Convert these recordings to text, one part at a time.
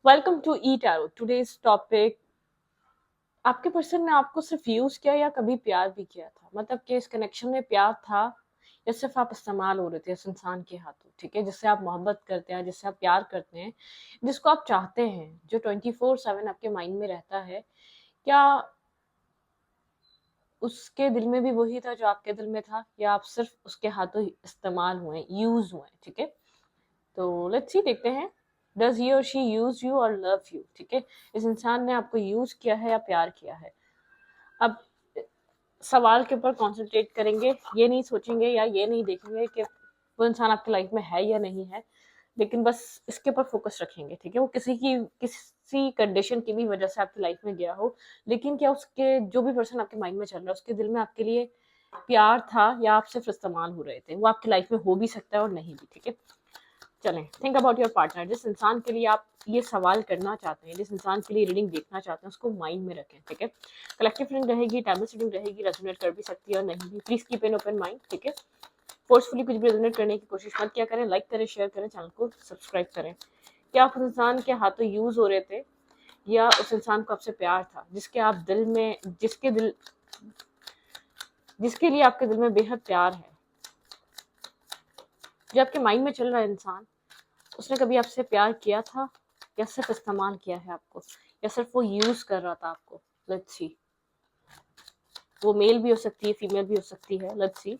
Welcome to E tarot. Today's topic, आपके person ने आपको सिर्फ यूज किया या कभी प्यार भी किया था? मतलब कि इस कनेक्शन में प्यार था या सिर्फ आप इस्तेमाल हो रहे थे इस इंसान के हाथों, ठीक है, जिससे आप मोहब्बत करते हैं, जिससे आप प्यार करते हैं, जिसको आप चाहते हैं, जो 24/7 आपके माइंड में रहता है। क्या उसके दिल में भी वही था जो आपके दिल में था, या आप सिर्फ उसके हाथों ही इस्तेमाल हुए, यूज हुए? ठीक है, तो लेट्स सी, देखते हैं। डज ही और शी यूज यू और लव यू? ठीक है, इस इंसान ने आपको यूज किया है या प्यार किया है? अब सवाल के ऊपर कंसंट्रेट करेंगे, ये नहीं सोचेंगे या ये नहीं देखेंगे कि वो इंसान आपकी लाइफ में है या नहीं है, लेकिन बस इसके ऊपर फोकस रखेंगे। ठीक है, वो किसी कंडीशन की भी वजह से आपकी लाइफ में गया हो, लेकिन क्या उसके जो भी पर्सन आपके माइंड में चल रहा है उसके दिल में आपके लिए प्यार था या आप सिर्फ इस्तेमाल हो रहे थे? वो आपकी लाइफ में हो भी सकता है और नहीं भी। ठीक है, चलें, थिंक अबाउट योर पार्टनर। जिस इंसान के लिए आप ये सवाल करना चाहते हैं, जिस इंसान के लिए रीडिंग देखना चाहते हैं, उसको माइंड में रखें। ठीक है, कलेक्टिव रीडिंग रहेगी, टैबलेट रीडिंग रहेगी, रेजोनेट कर भी सकती है और नहीं भी। Please keep an open mind. ठीक है, फोर्सफुली कुछ भी रेजोनेट करने की कोशिश मत किया करें। लाइक करें, शेयर करें, चैनल को सब्सक्राइब करें। क्या आप उस इंसान के हाथों यूज हो रहे थे, या उस इंसान को आपसे प्यार था, जिसके आप दिल में जिसके लिए आपके दिल में बेहद प्यार है, जो आपके माइंड में चल रहा है इंसान, उसने कभी आपसे प्यार किया था या सिर्फ इस्तेमाल किया है आपको, या सिर्फ वो यूज कर रहा था आपको? लेट्स सी, वो मेल भी हो सकती है, फीमेल भी हो सकती है। Let's see,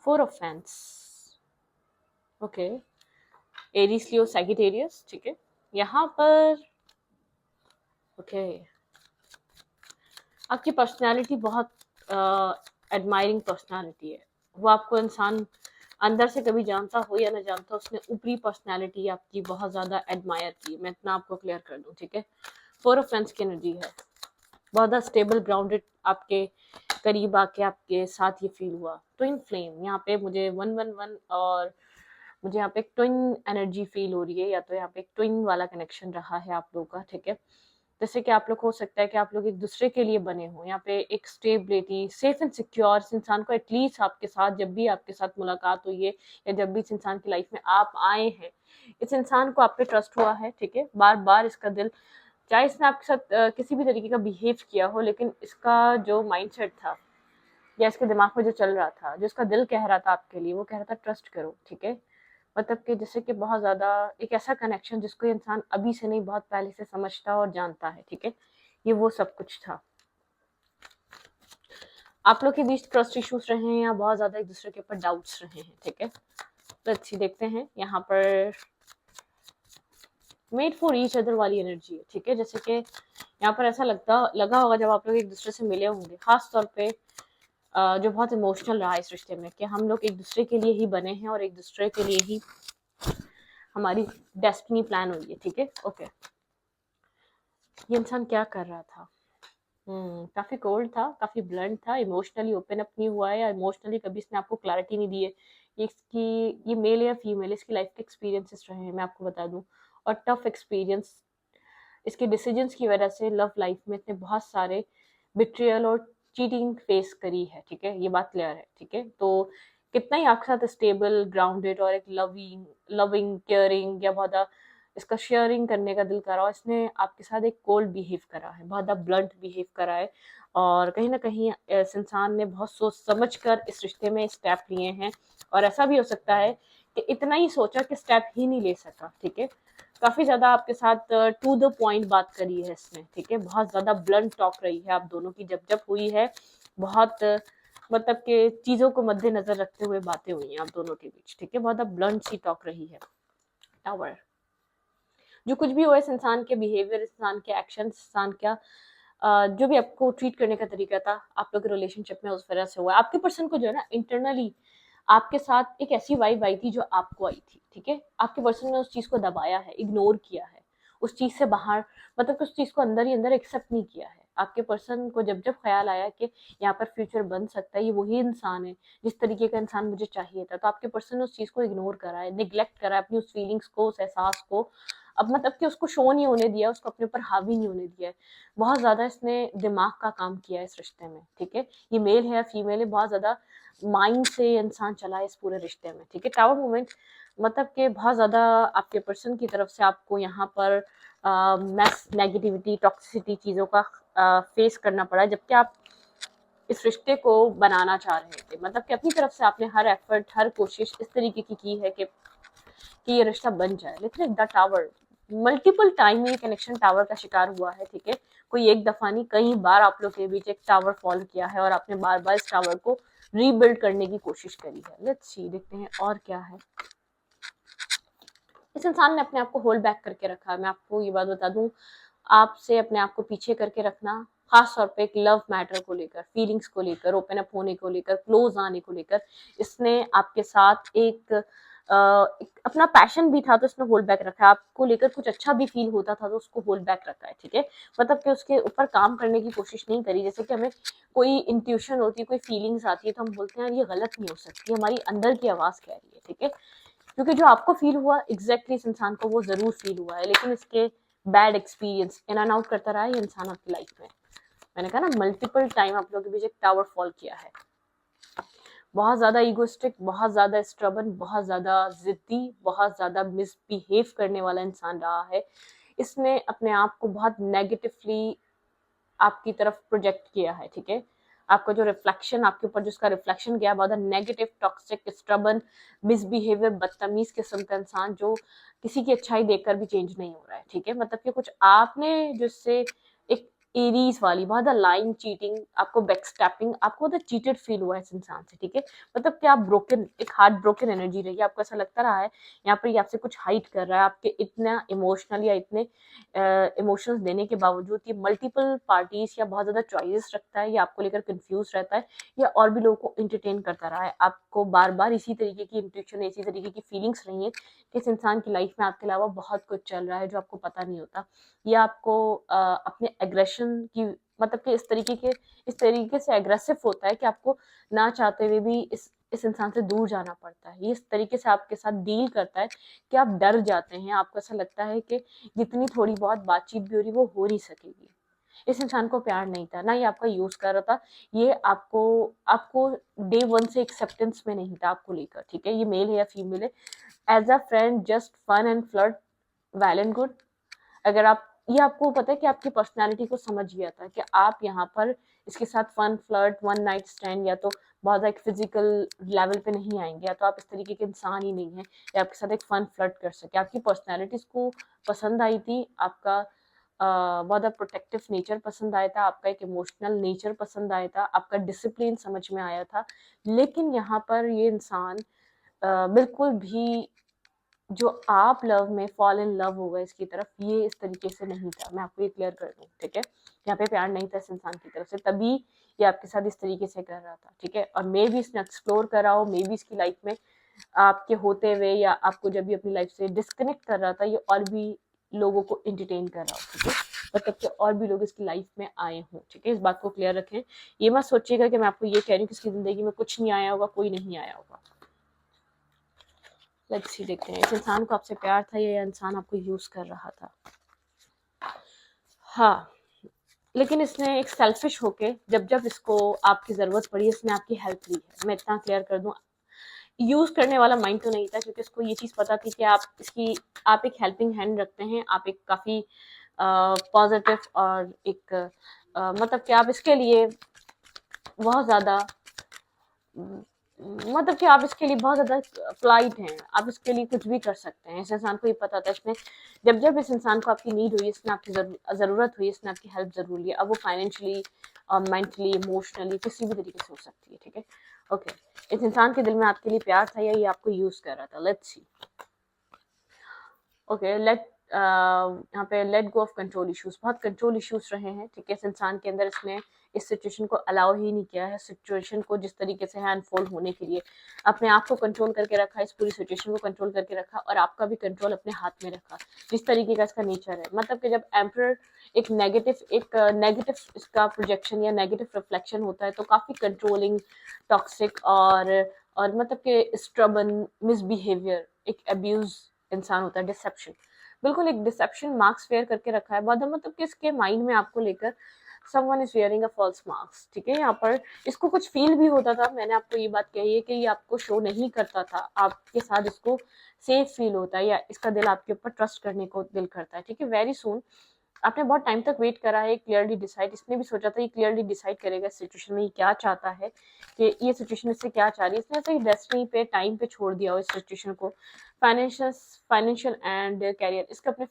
4 of fans. Okay, Aries, Leo, Sagittarius. ठीक है, यहाँ पर ओके, आपकी पर्सनालिटी बहुत एडमायरिंग पर्सनालिटी है। वो आपको इंसान अंदर से कभी जानता हो या ना जानता हो, उसने ऊपरी पर्सनालिटी आपकी बहुत ज़्यादा एडमायर की। मैं इतना आपको क्लियर कर दूं। ठीक है, 4 ऑफ फैंस की एनर्जी है, बहुत ज़्यादा स्टेबल, ग्राउंडेड, आपके करीब आके आपके साथ ये फील हुआ। ट्विन फ्लेम, यहाँ पे मुझे 111 और मुझे यहाँ पे एक ट्विन एनर्जी फील हो रही है, या तो यहाँ पे एक ट्विन वाला कनेक्शन रहा है आप लोगों का। ठीक है, जैसे कि आप लोग, हो सकता है कि आप लोग एक दूसरे के लिए बने हो। यहाँ पे एक स्टेबिलिटी, सेफ एंड सिक्योर। इस इंसान को एटलीस्ट आपके साथ, जब भी आपके साथ मुलाकात हुई है या जब भी इस इंसान की लाइफ में आप आए हैं, इस इंसान को आप पे ट्रस्ट हुआ है। ठीक है, बार बार इसका दिल, चाहे इसने आपके साथ किसी भी तरीके का बिहेव किया हो, लेकिन इसका जो माइंडसेट था या इसके दिमाग में जो चल रहा था, जो इसका दिल कह रहा था आपके लिए, वो कह रहा था ट्रस्ट करो। ठीक है, मतलब कि जैसे कि बहुत ज़्यादा एक ऐसा कनेक्शन जिसको इंसान अभी से नहीं, बहुत पहले से समझता और जानता है। ठीक है, ये वो सब कुछ था। आप लोग के बीच ट्रस्ट इश्यूज रहे हैं या बहुत ज़्यादा एक दूसरे के ऊपर डाउट्स रहे हैं? ठीक है, तो अच्छी देखते हैं। यहाँ पर मेड फॉर ईच अदर वाली एनर्जी है। ठीक है, जैसे कि यहाँ पर ऐसा लगा होगा जब आप लोग एक दूसरे से मिले होंगे, खास तौर पे जो बहुत इमोशनल रहा इस रिश्ते में, कि हम लोग एक दूसरे के लिए ही बने हैं और एक दूसरे के लिए ही हमारी डेस्टिनी प्लान हुई है। ठीक है, ओके, ये इंसान क्या कर रहा था? काफी कोल्ड था, काफी ब्लंट था, इमोशनली ओपन अप नहीं हुआ है, या इमोशनली कभी इसने आपको क्लैरिटी नहीं दी है। ये मेल या फीमेल, इसकी लाइफ के एक्सपीरियंसेस रहे हैं, मैं आपको बता दूं, और टफ एक्सपीरियंस। इसके डिसीजंस की वजह से लव लाइफ में इतने बहुत सारे बिट्रियल और चीटिंग फेस करी है। ठीक है, ये बात क्लियर है। ठीक है, तो कितना ही आपके साथ स्टेबल, ग्राउंडेड और एक लविंग लविंग केयरिंग या बहुत इसका शेयरिंग करने का दिल करा, और इसने आपके साथ एक कोल्ड बिहेव करा है, बहुत ज़्यादा ब्लंट बिहेव करा है, और कहीं ना कहीं इस इंसान ने बहुत सोच समझ कर इस रिश्ते में स्टेप लिए हैं। और ऐसा भी हो सकता है कि इतना ही सोचा कि स्टेप ही नहीं ले सका। ठीक है, काफी ज्यादा आपके साथ टू द पॉइंट बात करी है इसने। ठीक है, बहुत ज्यादा ब्लंट टॉक रही है आप दोनों की, जब जब हुई है, बहुत मतलब कि चीजों को मद्देनजर रखते हुए बातें हुई हैं आप दोनों के बीच। ठीक है, बहुत ब्लंट सी टॉक रही है। टावर, जो कुछ भी हो, इस इंसान के बिहेवियर, इस इंसान के एक्शन, इंसान का जो भी आपको ट्रीट करने का तरीका था आप लोग के रिलेशनशिप में, उस वजह से हुआ है। आपके पर्सन को जो है ना, इंटरनली आपके साथ एक ऐसी वाइब आई थी जो आपको आई थी। ठीक है, आपके पर्सन ने उस चीज को दबाया है, इग्नोर किया है, उस चीज से बाहर, मतलब कि उस चीज को अंदर ही अंदर एक्सेप्ट नहीं किया है। आपके पर्सन को जब जब ख्याल आया कि यहाँ पर फ्यूचर बन सकता है, ये वही इंसान है जिस तरीके का इंसान मुझे चाहिए था, तो आपके पर्सन ने उस चीज को इग्नोर करा है, निग्लेक्ट करा है, अपनी उस फीलिंग्स को, उस एहसास को, अब मतलब कि उसको शो नहीं होने दिया, उसको अपने ऊपर हावी नहीं होने दिया है। बहुत ज्यादा इसने दिमाग का काम किया है इस रिश्ते में। ठीक है, ये मेल है या फीमेल है, बहुत ज्यादा माइंड से इंसान चला है इस पूरे रिश्ते में। ठीक है, टावर मूवमेंट, मतलब कि बहुत ज़्यादा आपके पर्सन की तरफ से आपको यहाँ पर मैस नेगेटिविटी टॉक्सिसिटी चीज़ों का फेस करना पड़ा, जबकि आप इस रिश्ते को बनाना चाह रहे थे। मतलब कि अपनी तरफ से आपने हर एफर्ट हर कोशिश इस तरीके की है कि ये रिश्ता बन जाए, लेकिन द टावर मल्टीपल टाइम ये कनेक्शन टावर का शिकार हुआ है। ठीक है, कोई एक दफा नहीं, कई बार आप लोग के बीच एक टावर फॉल किया है और आपने बार बार इस टावर को रीबिल्ड करने की कोशिश करी है। लेट्स सी, देखते हैं और क्या है। इस इंसान ने अपने आप को होल्ड बैक करके रखा है। मैं आपको ये बात बता दूं, आपसे अपने आप को पीछे करके रखना, खास तौर पे एक लव मैटर को लेकर, फीलिंग्स को लेकर, ओपन अप होने को लेकर, क्लोज आने को लेकर, इसने आपके साथ एक अपना पैशन भी था तो इसने होल्ड बैक रखा है। आपको लेकर कुछ अच्छा भी फील होता था तो उसको होल्ड बैक रखा है। ठीक है, मतलब कि उसके ऊपर काम करने की कोशिश नहीं करी। जैसे कि हमें कोई इंट्यूशन होती है, कोई फीलिंग्स आती है तो हम बोलते हैं ये गलत नहीं हो सकती, हमारी अंदर की आवाज कह रही है। ठीक है, क्योंकि जो आपको फील हुआ एग्जैक्टली इस इंसान को वो जरूर फील हुआ है, लेकिन इसके bad experience in and out करता रहा है ये इंसान आपकी लाइफ में। मैंने कहा ना, मल्टीपल टाइम आप लोगों के बीच एक टावर फॉल किया है। बहुत ज्यादा ईगोइस्टिक, बहुत ज्यादा स्ट्रबन, बहुत ज्यादा जिद्दी, बहुत ज्यादा मिसबिहेव करने वाला इंसान रहा है। इसने अपने आप को बहुत नेगेटिवली आपकी तरफ प्रोजेक्ट किया है। ठीक है, आपका जो रिफ्लेक्शन, आपके ऊपर जिसका रिफ्लेक्शन गया, बहुत नेगेटिव टॉक्सिक स्ट्रबन मिसबिहेवियर बदतमीज किस्म का इंसान जो किसी की अच्छाई देखकर भी चेंज नहीं हो रहा है। ठीक है, मतलब कि कुछ आपने जिससे एक एरीज वाली बहुत लाइन चीटिंग, आपको बैकस्टैपिंग, आपको बहुत चीटेड फील हुआ है इस इंसान से। ठीक है, मतलब कि आप ब्रोकन, एक हार्ट ब्रोकन एनर्जी रही है, आपको ऐसा लगता रहा है यहाँ पर ये आपसे कुछ हाइड कर रहा है। आपके इतना इमोशनल या इतने इमोशंस देने के बावजूद ये मल्टीपल पार्टीज या बहुत ज्यादा चॉइसेस रखता है, या आपको लेकर कंफ्यूज रहता है, या और भी लोगों को इंटरटेन करता रहा है। आपको बार बार इसी तरीके की इंट्यूशन, इसी तरीके की फीलिंग्स रही है कि इस इंसान की लाइफ में आपके अलावा बहुत कुछ चल रहा है जो आपको पता नहीं होता, या आपको अपने एग्रेशन की, मतलब कि इस तरीके से एग्रेसिव होता है कि आपको ना चाहते हुए भी इस इंसान से दूर जाना पड़ता है। ये इस तरीके से आपके साथ डील करता है कि आप डर जाते हैं, आपको ऐसा लगता है कि जितनी थोड़ी बहुत बातचीत भी हो रही वो हो नहीं सकेगी। इस इंसान को प्यार नहीं था, ना ये आपका यूज कर रहा था, ये आपको आपको डे वन से एक्सेप्टेंस में नहीं था आपको लेकर। ठीक है, ये मेल है या फीमेल है, as a friend just fun and flirt, well and good. अगर आप, ये आपको पता है कि आपकी पर्सनालिटी को समझ गया था कि आप यहाँ पर इसके साथ fun flirt, one night stand, या तो बहुत एक फिजिकल लेवल पे नहीं आएंगे, या तो आप इस तरीके के इंसान ही नहीं है, या आपके साथ एक फन फ्लर्ट कर सके। आपकी पर्सनैलिटी को पसंद आई थी, आपका बहुत प्रोटेक्टिव नेचर पसंद आया था, आपका एक इमोशनल नेचर पसंद आया था, आपका डिसिप्लिन समझ में आया था। लेकिन यहाँ पर ये इंसान बिल्कुल भी जो आप लव में फॉल इन लव होगा इसकी तरफ, ये इस तरीके से नहीं था। मैं आपको ये क्लियर कर दूं। ठीक है, यहाँ पे प्यार नहीं था इस इंसान की तरफ से, तभी ये आपके साथ इस तरीके से कर रहा था। ठीक है, और मे भी इसने एक्सप्लोर करा हो, मे भी इसकी लाइफ में आपके होते हुए या आपको जब भी अपनी लाइफ से डिस्कनेक्ट कर रहा था, ये और भी लोगों को एंटरटेन कर रहा हो। ठीक है, मतलब कि और भी लोग इसकी लाइफ में आए हों। ठीक है, इस बात को क्लियर रखें। ये मत सोचिएगा कि मैं आपको ये कह रही हूँ कि इसकी जिंदगी में कुछ नहीं आया होगा, कोई नहीं आया होगा। लेट्स सी, देखते हैं इस इंसान को आपसे प्यार था या इंसान आपको यूज कर रहा था। हाँ, लेकिन इसने एक सेल्फिश होके जब जब इसको आपकी जरूरत पड़ी इसने आपकी हेल्प ली है। मैं इतना क्लियर कर दूं, यूज करने वाला माइंड तो नहीं था, क्योंकि इसको ये चीज पता थी कि आप एक हेल्पिंग हैंड रखते हैं, आप एक काफी पॉजिटिव और एक मतलब कि आप इसके लिए बहुत ज्यादा, मतलब कि आप इसके लिए बहुत ज्यादा पोलाइट हैं, आप इसके लिए कुछ भी कर सकते हैं। इस इंसान को ये पता था, इसने जब जब इस इंसान को आपकी नीड हुई, इसने आपकी जरूरत हुई, इसने आपकी हेल्प जरूर ली। अब वो फाइनेंशियली, मेंटली, इमोशनली, किसी भी तरीके से हो सकती है। ठीक है, ओके, इस इंसान के दिल में आपके लिए प्यार था या ये आपको यूज कर रहा था। Let's see. ओके, यहाँ पे let go of control issues, बहुत कंट्रोल इश्यूज रहे हैं। ठीक है, इस इंसान के अंदर इसने इस सिचुएशन को अलाउ ही नहीं किया है, सिचुएशन को जिस तरीके से है अनफोल्ड होने के लिए अपने आप को कंट्रोल करके रखा, इस पूरी सिचुएशन को कंट्रोल करके रखा, और आपका भी कंट्रोल अपने हाथ में रखा, जिस तरीके का इसका नेचर है। मतलब कि जब एम्परर एक नेगेटिव इसका प्रोजेक्शन या नेगेटिव रिफ्लेक्शन होता है तो काफी कंट्रोलिंग, टॉक्सिक और मतलब कि स्ट्रबन, मिसबिहेवियर, एक अब्यूज इंसान होता है, डिसेप्शन, बिल्कुल एक डिसेप्शन मार्क्स फेयर करके रखा है। मतलब कि इसके माइंड में आपको लेकर someone is wearing a false mask, ठीक है। यहाँ पर इसको कुछ फील भी होता था, मैंने आपको ये बात कही है कि ये आपको शो नहीं करता था, आपके साथ इसको सेफ फील होता है या इसका दिल आपके ऊपर ट्रस्ट करने को दिल करता है, ठीक है। वेरी सून आपने बहुत टाइम तक वेट करा है, क्लियरली डिसाइड, इसने भी सोचा था ये क्लियरली डिसाइड करेगा इस सिचुएशन में ये क्या चाहता है, कि ये सिचुएशन इससे क्या चाह रही है, इसने ऐसे ही डेस्टिनी पे टाइम पे छोड़ दिया हो इस सिचुएशन को। फाइनेंशियल फाइनेंशियल एंड कैरियर, इसके अपने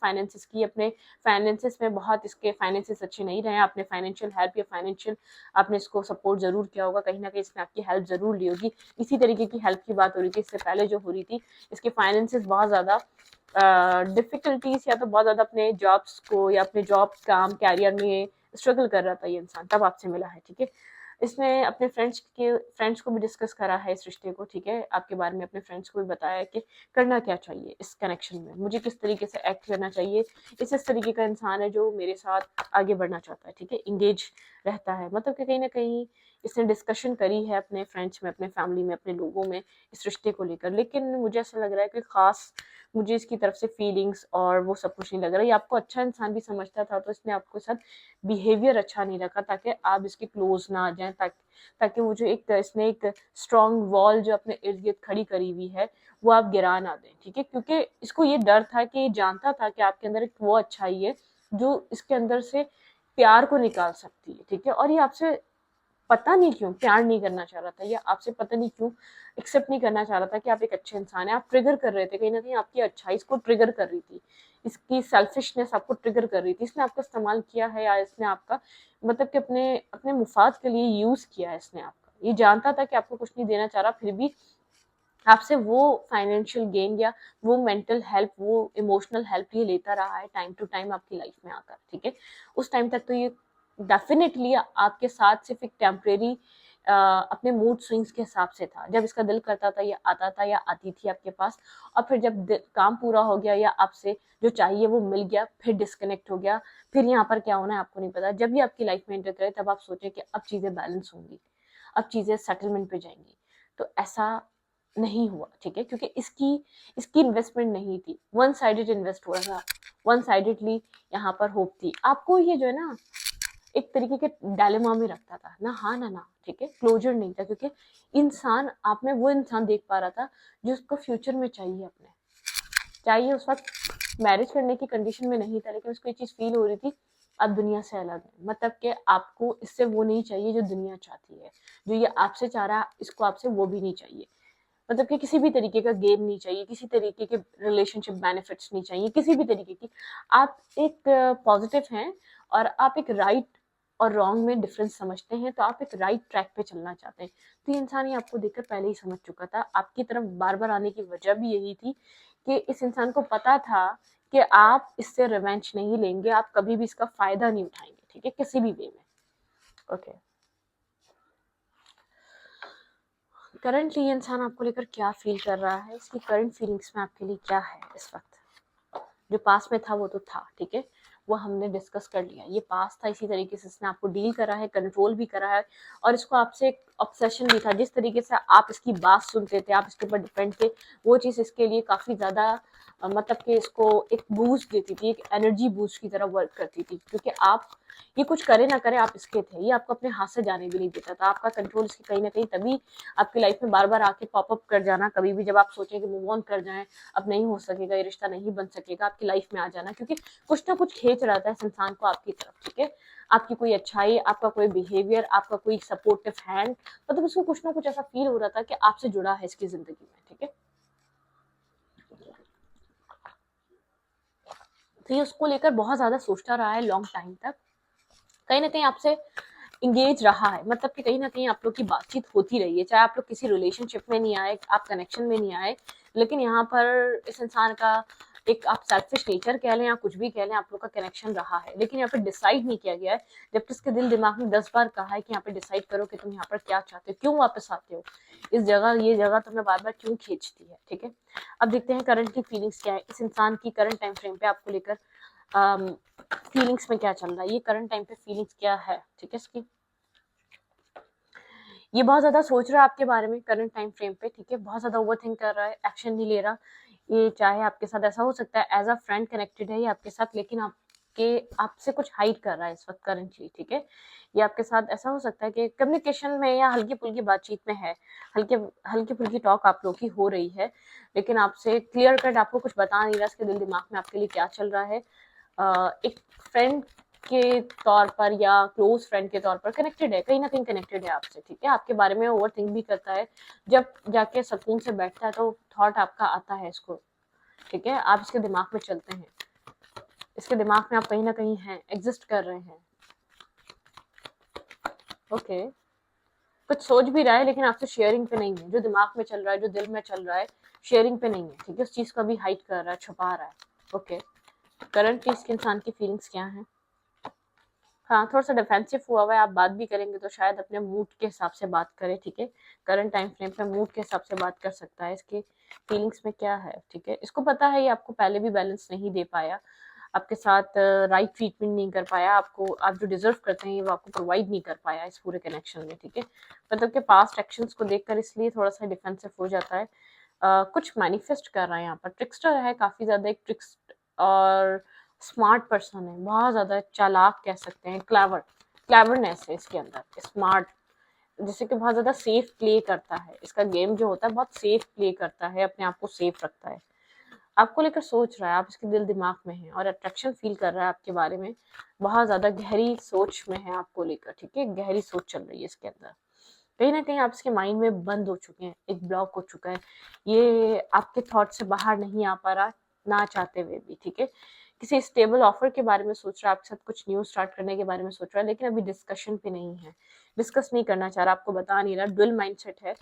फाइनेंसेस में बहुत इसके फाइनेंसेस अच्छे नहीं रहे, आपने फाइनेंशियल हेल्प या फाइनेंशियल आपने इसको सपोर्ट जरूर किया होगा, कहीं ना कहीं इसने आपकी हेल्प जरूर ली होगी। इसी तरीके की हेल्प की बात हो रही थी इससे पहले जो हो रही थी, इसके फाइनेंसेस बहुत ज्यादा डिफिकल्टीज या तो बहुत ज्यादा अपने जॉब्स को या अपने जॉब काम कैरियर में स्ट्रगल कर रहा था ये इंसान, तब आपसे मिला है, ठीक है। इसने अपने फ्रेंड्स को भी डिस्कस करा है इस रिश्ते को, ठीक है, आपके बारे में अपने फ्रेंड्स को भी बताया कि करना क्या चाहिए इस कनेक्शन में, मुझे किस तरीके से एक्ट करना चाहिए, इस तरीके का इंसान है जो मेरे साथ आगे बढ़ना चाहता है, ठीक है, इंगेज रहता है, मतलब कि कहीं ना कहीं इसने डिस्कशन करी है अपने फ्रेंड्स में, अपने फैमिली में, अपने लोगों में इस रिश्ते को लेकर, लेकिन मुझे ऐसा लग रहा है कि खास मुझे इसकी तरफ से फीलिंग्स और वो सब कुछ नहीं लग रहा। ये आपको अच्छा इंसान भी समझता था, तो इसने आपके साथ बिहेवियर अच्छा नहीं रखा ताकि आप इसके क्लोज ना आ जाएं, ताकि वो जो एक इसने एक स्ट्रॉन्ग वॉल जो अपने इर्द गिर्द खड़ी करी हुई है वो आप गिरा ना दें, ठीक है, क्योंकि इसको ये डर था कि ये जानता था कि आपके अंदर एक वो अच्छाई है जो इसके अंदर से प्यार को निकाल सकती है, ठीक है, और ये आपसे पता नहीं क्यों प्यार नहीं करना चाह रहा था, या आपसे पता नहीं क्यों एक्सेप्ट नहीं करना चाह रहा था कि आप एक अच्छे इंसान हैं, आप ट्रिगर कर रहे थे, कहीं ना कहीं आपकी अच्छाई इसको ट्रिगर कर रही थी, इसकी सेल्फिशनेस आपको ट्रिगर कर रही थी, इसने आपका इस्तेमाल किया है या इसने आपका मतलब कि अपने अपने मुफाद के लिए यूज किया है इसने आपका, ये जानता था कि आपको कुछ नहीं देना चाह रहा, फिर भी आपसे वो फाइनेंशियल गेन या वो मेंटल हेल्प, वो इमोशनल हेल्प ये लेता रहा है टाइम टू टाइम आपकी लाइफ में आकर, ठीक है। उस टाइम तक तो ये डेफिनेटली आपके साथ सिर्फ एक टेम्परेरी अपने मूड स्विंग्स के हिसाब से था, जब इसका दिल करता था या आता था या आती थी आपके पास, और फिर जब काम पूरा हो गया या आपसे जो चाहिए वो मिल गया फिर डिस्कनेक्ट हो गया, फिर यहाँ पर क्या होना है आपको नहीं पता, जब भी आपकी लाइफ में एंटर करे तब आप सोचें कि अब चीज़ें बैलेंस होंगी, अब चीज़ें सेटलमेंट पे जाएंगी, तो ऐसा नहीं हुआ, ठीक है, क्योंकि इसकी इसकी इन्वेस्टमेंट नहीं थी, वन साइडेड इन्वेस्ट हुआ था, वन साइडेडली यहाँ पर होप थी आपको, ये जो है ना एक तरीके के डायलेमा में रखता था, ना हाँ ना, ठीक है, क्लोजर नहीं था, क्योंकि इंसान आप में वो इंसान देख पा रहा था जो उसको फ्यूचर में चाहिए, अपने चाहिए उस वक्त मैरिज करने की कंडीशन में नहीं था, लेकिन उसको ये चीज़ फील हो रही थी आप दुनिया से अलग है, मतलब कि आपको इससे वो नहीं चाहिए जो दुनिया चाहती है, जो ये आपसे चाह रहा है इसको आपसे वो भी नहीं चाहिए, मतलब कि किसी भी तरीके का गेम नहीं चाहिए, किसी तरीके के रिलेशनशिप बेनिफिट्स नहीं चाहिए, किसी भी तरीके की, आप एक पॉजिटिव हैं और आप एक राइट और रॉन्ग में डिफरेंस समझते हैं, तो आप एक राइट ट्रैक पे चलना चाहते हैं, तो ये इंसान ये आपको देखकर पहले ही समझ चुका था, आपकी तरफ बार बार आने की वजह भी यही थी कि इस इंसान को पता था कि आप इससे रिवेंज नहीं लेंगे, आप कभी भी इसका फायदा नहीं उठाएंगे, ठीक है, किसी भी वे में, ओके। करंटली ये इंसान आपको लेकर क्या फील कर रहा है, इसकी करंट फीलिंग्स में आपके लिए क्या है इस वक्त, जो पास में था वो तो था, ठीक है, वो हमने डिस्कस कर लिया, ये पास था, इसी तरीके से इसने आपको डील करा है, कंट्रोल भी करा है, और इसको आपसे एक ऑब्सेशन भी था, जिस तरीके से आप इसकी बात सुनते थे, आप इसके ऊपर डिपेंड थे, वो चीज़ इसके लिए काफ़ी ज़्यादा मतलब कि इसको एक बूस्ट देती थी, एक एनर्जी बूस्ट की तरह वर्क करती थी, क्योंकि आप ये कुछ करे ना करे आप इसके थे, ये आपको अपने हाथ से जाने भी नहीं देता था, आपका कंट्रोल इसकी कहीं ना कहीं तभी आपकी लाइफ में बार बार आके पॉपअप कर जाना, कभी भी जब आप सोचें कि मूव ऑन कर जाएं, अब नहीं हो सकेगा, ये रिश्ता नहीं बन सकेगा, आपकी लाइफ में आ जाना, क्योंकि कुछ ना कुछ खींच रहता है इस इंसान को आपकी तरफ, ठीक है, आपकी कोई अच्छाई, आपका कोई बिहेवियर, आपका कोई सपोर्टिव हैंड, मतलब उसको कुछ ना कुछ ऐसा फील हो रहा था कि आपसे जुड़ा है इसकी जिंदगी में, ठीक है, तो ये उसको लेकर बहुत ज्यादा सोचता रहा है लॉन्ग टाइम तक, कहीं ना कहीं आपसे इंगेज रहा है, मतलब कि कहीं ना कहीं आप लोग की बातचीत होती रही है, चाहे आप लोग किसी रिलेशनशिप में नहीं आए, आप कनेक्शन में नहीं आए, लेकिन यहाँ पर इस इंसान का एक आप सेल्फिश नेचर कह लें या कुछ भी कह लें, आप लोग का कनेक्शन रहा है, लेकिन यहाँ पे डिसाइड नहीं किया गया है, जबकि इसके दिल दिमाग में 10 बार कहा है कि यहाँ पे डिसाइड करो कि तुम यहाँ पर क्या चाहते हो, क्यों वापस आते हो इस जगह, ये जगह तुम्हें बार बार क्यों खींचती है, ठीक है। अब देखते हैं करंट की फीलिंग्स क्या है इस इंसान की, करंट टाइम फ्रेम पे आपको लेकर फीलिंग्स में क्या चल रहा है, ये करंट टाइम पे फीलिंग्स क्या है, ठीक है इसकी, ये बहुत ज्यादा सोच रहा है आपके बारे में करंट टाइम फ्रेम पे, ठीक है, बहुत ज्यादा ओवरथिंक कर रहा है, एक्शन नहीं ले रहा, ये चाहे आपके साथ ऐसा हो सकता है एज अ फ्रेंड कनेक्टेड है ये आपके साथ, लेकिन आप कि आपसे कुछ हाइड कर रहा है इस वक्त करंटली, ठीक है। ये आपके साथ ऐसा हो सकता है कि कम्युनिकेशन में या हल्की फुल्की बातचीत में है, हल्के हल्की फुल्की टॉक आप लोग की हो रही है, लेकिन आपसे क्लियर कट आपको कुछ बता नहीं रहा इसके दिल दिमाग में आपके लिए क्या चल रहा है। एक फ्रेंड के तौर पर या क्लोज फ्रेंड के तौर पर कनेक्टेड है, कहीं ना कहीं कनेक्टेड है आपसे, ठीक है। आपके बारे में ओवर थिंक भी करता है, जब जाके सुकून से बैठता है तो थॉट आपका आता है इसको, ठीक है। आप इसके दिमाग में चलते हैं, इसके दिमाग में आप कहीं ना कहीं हैं, एग्जिस्ट कर रहे हैं, ओके। कुछ सोच भी रहा है लेकिन आपसे शेयरिंग पे नहीं है, जो दिमाग में चल रहा है, जो दिल में चल रहा है, शेयरिंग पे नहीं है, ठीक है। उस चीज को भी हाइड कर रहा है, छुपा रहा है, ओके। करंटली इसके इंसान की फीलिंग्स क्या है? हाँ, थोड़ा-सा डिफेंसिव हुआ है, आप बात भी करेंगे तो शायद अपने मूड के हिसाब से बात करें, ठीक है। करंट टाइम फ्रेम पे मूड के हिसाब से बात कर सकता है, इसकी फीलिंग्स में क्या है, ठीक है। इसको पता है ये आपको पहले भी बैलेंस नहीं दे पाया, आपके साथ राइट ट्रीटमेंट नहीं कर पाया, आपको आप जो डिज़र्व करते हैं वो आपको प्रोवाइड नहीं कर पाया इस पूरे कनेक्शन में, ठीक है। मतलब कि पास्ट एक्शंस को देखकर इसलिए थोड़ा-सा डिफेंसिव हो जाता है। कुछ मैनिफेस्ट कर रहा है यहाँ पर, ट्रिक्स्टर है काफ़ी ज़्यादा, एक ट्रिक्स्ट और स्मार्ट पर्सन है, बहुत ज़्यादा चालाक कह सकते हैं, क्लेवरनेस है इसके अंदर, स्मार्ट, जैसे कि बहुत ज़्यादा सेफ प्ले करता है, इसका गेम जो होता है बहुत सेफ प्ले करता है, अपने आप को सेफ रखता है, आपको लेकर सोच रहा है, आप इसके दिल दिमाग में हैं और अट्रैक्शन फील कर रहा है आपके बारे में, बहुत ज़्यादा गहरी सोच में है आपको लेकर, ठीक है। गहरी सोच चल रही है इसके अंदर, कहीं ना कहीं आप इसके माइंड में बंद हो चुके हैं, एक ब्लॉक हो चुका है, ये आपके थॉट से बाहर नहीं आ पा रहा, ना चाहते हुए भी, ठीक है। किसी स्टेबल ऑफर के बारे में सोच रहा है, आपके साथ कुछ न्यू स्टार्ट करने के बारे में सोच रहा है, लेकिन अभी डिस्कशन पे नहीं है, डिस्कस नहीं करना चाह रहा, आपको बता नहीं रहा, डुअल माइंडसेट है।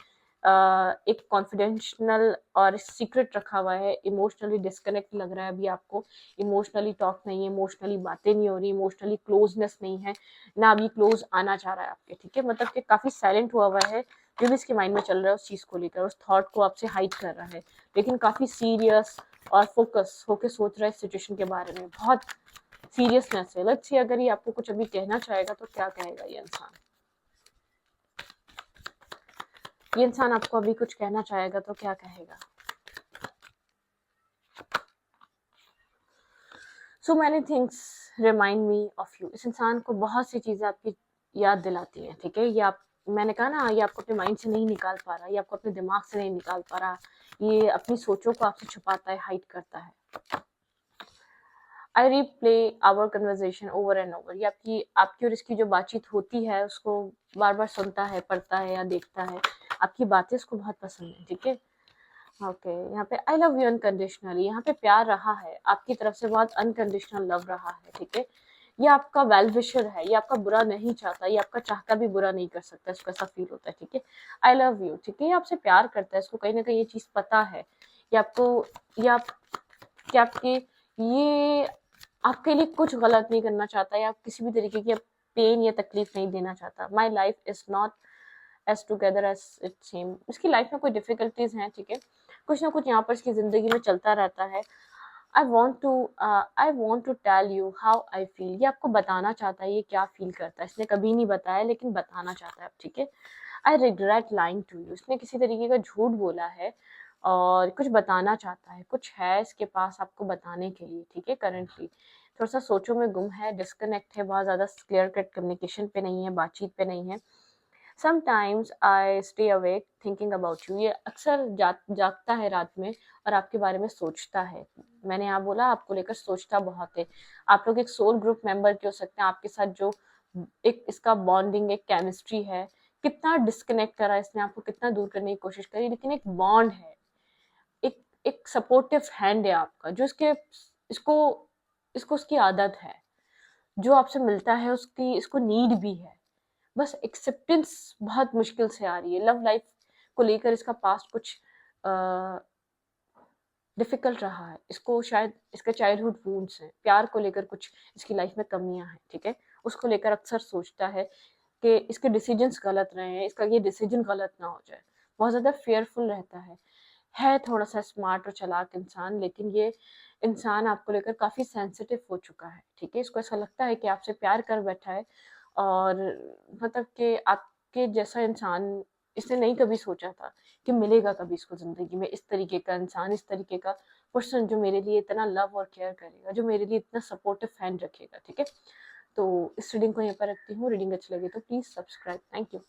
एक कॉन्फिडेंशियल और सीक्रेट रखा हुआ है, इमोशनली डिस्कनेक्ट लग रहा है अभी आपको, इमोशनली टॉक नहीं है, इमोशनली बातें नहीं हो रही, इमोशनली क्लोजनेस नहीं है, ना अभी क्लोज आना चाह रहा है आपके, ठीक है। मतलब कि काफी साइलेंट हुआ है, जो भी इसके माइंड में चल रहा है उस चीज को लेकर, उस थॉट को आपसे हाइड कर रहा है, लेकिन काफी सीरियस और फोकस होके सोच रहा है इस सिचुएशन के बारे में, बहुत सीरियसनेस है। लेट्स सी अगर ये आपको कुछ अभी कहना चाहेगा तो क्या कहेगा ये इंसान, ये इंसान आपको अभी कुछ कहना चाहेगा तो क्या कहेगा? So many things remind me of you, इस इंसान को बहुत सी चीजें आपकी याद दिलाती हैं, ठीक है। ये आप, मैंने कहा ना, ये आपको अपने माइंड से नहीं निकाल पा रहा, ये आपको अपने दिमाग से नहीं निकाल पा रहा, ये अपनी सोचों को आपसे छुपाता है, हाइड करता है। I replay our conversation over and over, ये आपकी और इसकी जो बातचीत होती है उसको बार बार सुनता है, पढ़ता है या देखता है, आपकी बातें उसको बहुत पसंद है, ठीक है। ओके, यहाँ पे आई लव यू अनकंडीशनली, यहाँ पे प्यार रहा है आपकी तरफ से, बहुत अनकंडीशनल लव रहा है, ठीक है। ये आपका वेल विशर है, ये आपका बुरा नहीं चाहता, ये आपका चाहता भी बुरा नहीं कर सकता, इसको ऐसा फील होता है, ठीक है। आई लव यू, ठीक है, ये आपसे प्यार करता है, इसको कहीं ना कहीं ये चीज पता है, ये आपको, ये आप, कि आपके, ये आपके लिए कुछ गलत नहीं करना चाहता, या किसी भी तरीके की पेन या तकलीफ नहीं देना चाहता। My life is not as together as it same, इसकी लाइफ में कोई डिफिकल्टीज हैं, ठीक है, कुछ ना कुछ यहाँ पर इसकी जिंदगी में चलता रहता है। I want to tell you how I feel, ये आपको बताना चाहता है ये क्या फील करता है, इसने कभी नहीं बताया लेकिन बताना चाहता है, ठीक है। I regret lying to you, इसने किसी तरीके का झूठ बोला है और कुछ बताना चाहता है, कुछ है इसके पास आपको बताने के लिए, ठीक है। करंटली थोड़ा सा सोचों में गुम है, डिस्कनेक्ट है, बहुत ज़्यादा क्लियर कट कम्युनिकेशन पे नहीं है, बातचीत पे नहीं है। Sometimes I stay awake thinking about you, ये अक्सर जागता है रात में और आपके बारे में सोचता है। मैंने यहाँ बोला आपको लेकर सोचता बहुत है, आप लोग एक सोल ग्रुप मेंबर के हो सकते हैं, आपके साथ जो एक इसका बॉन्डिंग, एक केमिस्ट्री है, कितना डिस्कनेक्ट करा इसने आपको, कितना दूर करने की कोशिश करी, लेकिन एक बॉन्ड है, एक एक सपोर्टिव हैंड है आपका, जो इसके, इसको इसको उसकी आदत है, जो आपसे मिलता है उसकी इसको नीड भी है, बस एक्सेप्टेंस बहुत मुश्किल से आ रही है। लव लाइफ को लेकर इसका पास्ट कुछ डिफिकल्ट रहा है, इसको शायद इसका चाइल्डहुड वूंड्स हैं, प्यार को लेकर कुछ इसकी लाइफ में कमियां हैं, ठीक है। उसको लेकर अक्सर सोचता है कि इसके डिसीजंस गलत रहे हैं, इसका ये डिसीजन गलत ना हो जाए, बहुत ज़्यादा फेयरफुल रहता है थोड़ा सा स्मार्ट और चालाक इंसान, लेकिन ये इंसान आपको लेकर काफ़ी सेंसिटिव हो चुका है, ठीक है। इसको ऐसा लगता है कि आपसे प्यार कर बैठा है और मतलब कि आपके जैसा इंसान इसने नहीं कभी सोचा था कि मिलेगा कभी इसको ज़िंदगी में इस तरीके का इंसान, इस तरीके का पर्सन जो मेरे लिए इतना लव और केयर करेगा, जो मेरे लिए इतना सपोर्टिव फैन रखेगा, ठीक है? तो इस रीडिंग को यहीं पर रखती हूँ। रीडिंग अच्छी लगी तो प्लीज़ सब्सक्राइब। Thank you.